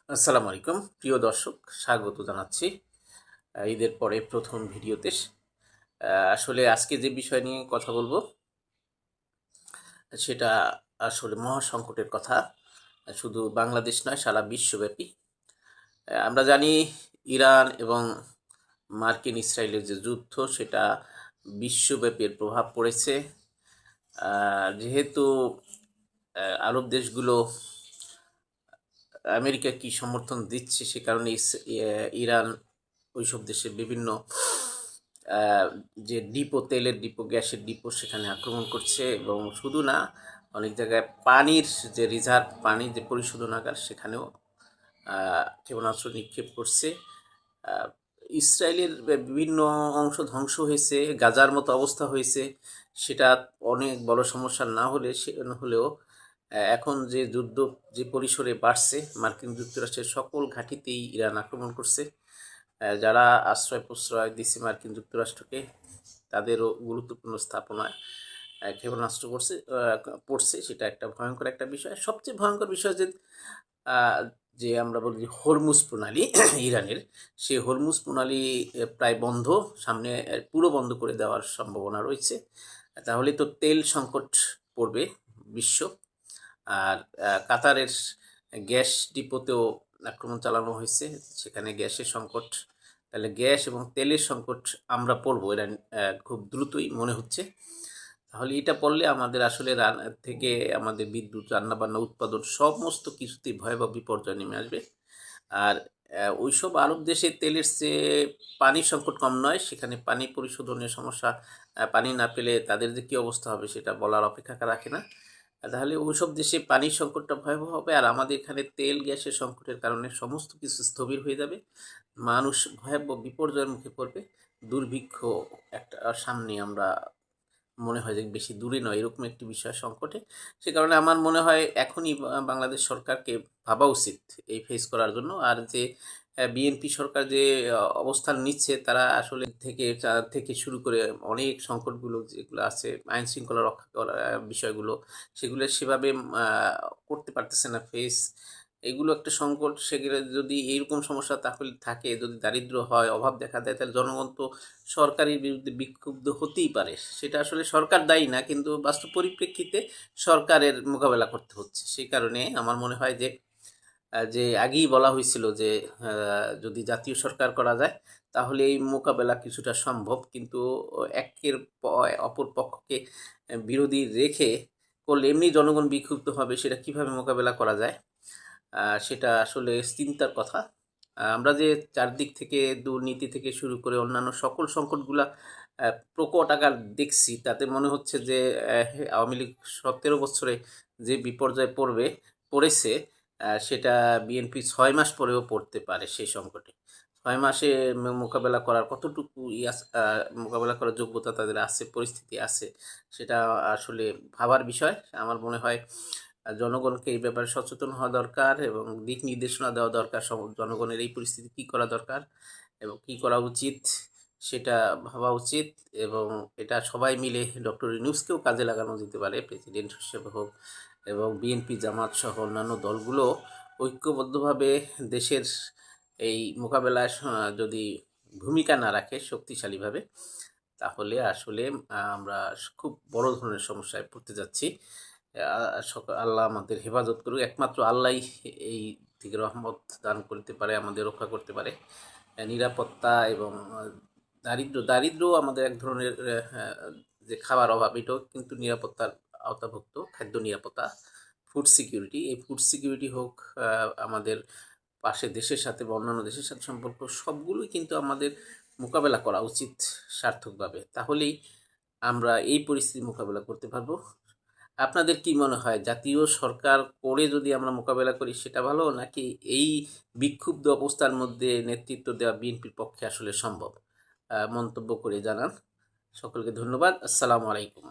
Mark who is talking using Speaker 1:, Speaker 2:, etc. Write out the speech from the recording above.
Speaker 1: আসসালামু আলাইকুম প্রিয় দর্শক, স্বাগত জানাচ্ছি ঈদের পরে প্রথম ভিডিওতে। আসলে আজকে যে বিষয় নিয়ে কথা বলবো সেটা আসলে মহাসংকটের কথা। শুধু বাংলাদেশ নয়, সারা বিশ্বব্যাপী। আমরা জানি ইরান এবং মার্কিন ইসরায়েলের যে যুদ্ধ সেটা বিশ্বব্যাপী এর প্রভাব পড়েছে। যেহেতু আরব দেশগুলো আমেরিকা কি সমর্থন দিচ্ছে, সে কারণে ইরান ওইসব দেশে বিভিন্ন যে ডিপো, তেলের ডিপো, গ্যাসের ডিপো, সেখানে আক্রমণ করছে। এবং শুধু না, অনেক জায়গায় পানির যে রিজার্ভ, পানির যে পরিশোধনাগার, সেখানেও ক্ষেপণাস্ত্র নিক্ষেপ করছে। ইসরায়েলের বিভিন্ন অংশ ধ্বংস হয়েছে, গাজার মতো অবস্থা হয়েছে। সেটা অনেক বড় সমস্যা না হলেও এখন যে যুদ্ধ যে পরিসরে বাড়ছে, মার্কিন যুক্তরাষ্ট্রের সকল ঘাঁটিতেই ইরান আক্রমণ করছে। যারা আশ্রয় প্রশ্রয় দিচ্ছে মার্কিন যুক্তরাষ্ট্রকে, তাদেরও গুরুত্বপূর্ণ স্থাপনায় ক্ষেপণাস্ত্র পড়ছে। সেটা একটা ভয়ঙ্কর একটা বিষয়। সবচেয়ে ভয়ঙ্কর বিষয় যে আমরা বলি যে হরমুজ প্রণালী ইরানের, সেই হরমুজ প্রণালী প্রায় বন্ধ, সামনে পুরো বন্ধ করে দেওয়ার সম্ভাবনা রয়েছে। তাহলে তো তেল সংকট পড়বে বিশ্ব। আর কাতারের গ্যাস ডিপোতেও আক্রমণ চালানো হয়েছে, সেখানে গ্যাসের সংকট। তাহলে গ্যাস এবং তেলের সংকট আমরা পড়বো, এটা খুব দ্রুতই মনে হচ্ছে। তাহলে এটা পড়লে আমাদের আসলে থেকে আমাদের বিদ্যুৎ, রান্নাবান্না, উৎপাদন সমস্ত কিছুতেই ভয়াবহ বিপর্যয় নেমে আসবে। আর ওইসব আরব দেশে তেলের চেয়ে পানির সংকট কম নয়, সেখানে পানি পরিশোধনের সমস্যা। পানি না পেলে তাদের যে কী অবস্থা হবে সেটা বলার অপেক্ষা রাখে না। তাহলে ওইসব দেশে পানির সংকটটা ভয়াবহ হবে, আর আমাদের এখানে তেল গ্যাসের সংকটের কারণে সমস্ত কিছু স্থবির হয়ে যাবে। মানুষ ভয়াবহ বিপর্যয়ের মুখে পড়বে। দুর্ভিক্ষ একটা সামনে আমরা মনে হয় যে বেশি দূরে নয়, এরকম একটি বিষয় সংকটে। সে কারণে আমার মনে হয় এখনই বাংলাদেশ সরকারকে ভাবা উচিত এই ফেস করার জন্য। আর যে বিএনপি সরকার যে অবস্থান নিচ্ছে, তারা আসলে থেকে শুরু করে অনেক সংকটগুলো যেগুলো আছে, আইন শৃঙ্খলা রক্ষা করার বিষয়গুলো, সেগুলো সেভাবে করতে পারতেছে না ফেস। এগুলো একটা সংকট। সেগুলো যদি এইরকম সমস্যা তাহলে থাকে, যদি দারিদ্র্য হয়, অভাব দেখা দেয়, তাহলে জনগণ তো সরকারের বিরুদ্ধে বিক্ষুব্ধ হতেই পারে। সেটা আসলে সরকার দায়ী না, কিন্তু বাস্তব পরিপ্রেক্ষিতে সরকারের মোকাবেলা করতে হচ্ছে। সেই কারণে আমার মনে হয় যে যে আগেই বলা হয়েছিল যে যদি জাতীয় সরকার করা যায় তাহলে এই মোকাবেলা কিছুটা সম্ভব। কিন্তু অপর পক্ষকে বিরোধী রেখে করলে এমনি জনগণ বিক্ষুব্ধ হবে, সেটা কিভাবে মোকাবেলা করা যায় সেটা আসলে চিন্তার কথা। আমরা যে চারদিক থেকে দুর্নীতি থেকে শুরু করে অন্যান্য সকল সংকটগুলা প্রকট আকার দেখছি, তাতে মনে হচ্ছে যে আওয়ামী লীগ 17 বছরে যে বিপর্যয় পড়েছে, সেটা বিএনপি 6 মাস পরেও পড়তে পারে সেই সংকটে। 6 মাসে মোকাবেলা করার কতটুকু মোকাবেলা করার যোগ্যতা তাদের আছে, পরিস্থিতি আছে, সেটা আসলে ভাবার বিষয়। আমার মনে হয় জনগণকে এই ব্যাপারে সচেতন হওয়া দরকার এবং দিক নির্দেশনা দেওয়া দরকার। জনগণের এই পরিস্থিতি কী করা দরকার এবং কী করা উচিত সেটা ভাবা উচিত। এবং এটা সবাই মিলে ডক্টর ইউনূসকেও কাজে লাগানো যেতে পারে, প্রেসিডেন্ট হিসেবে হোক, এবং বিএনপি, জামাত সহ অন্যান্য দলগুলো ঐক্যবদ্ধভাবে দেশের এই মোকাবেলায় যদি ভূমিকা না রাখে শক্তিশালীভাবে, তাহলে আসলে আমরা খুব বড় ধরনের সমস্যায় পড়তে যাচ্ছি। আল্লাহ আমাদের হেফাজত করুক। একমাত্র আল্লাহই এই থেকে রহমত দান করতে পারে, আমাদের রক্ষা করতে পারে। নিরাপত্তা এবং দারিদ্র আমাদের এক ধরনের যে খাবার অভাব, এটাও কিন্তু নিরাপত্তার আওতাভুক্ত। খাদ্য নিরাপত্তা, ফুড সিকিউরিটি, এই ফুড সিকিউরিটি হোক, আমাদের পাশের দেশের সাথে বা অন্যান্য দেশের সাথে সম্পর্ক, সবগুলোই কিন্তু আমাদের মোকাবেলা করা উচিত সার্থকভাবে। তাহলেই আমরা এই পরিস্থিতি মোকাবেলা করতে পারবো। আপনাদের কি মনে হয়, জাতীয় সরকার করে যদি আমরা মোকাবেলা করি সেটা ভালো, নাকি এই বিক্ষুব্ধ অবস্থার মধ্যে নেতৃত্ব দেওয়া বিএনপির পক্ষে আসলে সম্ভব? মন্তব্য করে জানান। সকলকে ধন্যবাদ। আসসালামু আলাইকুম।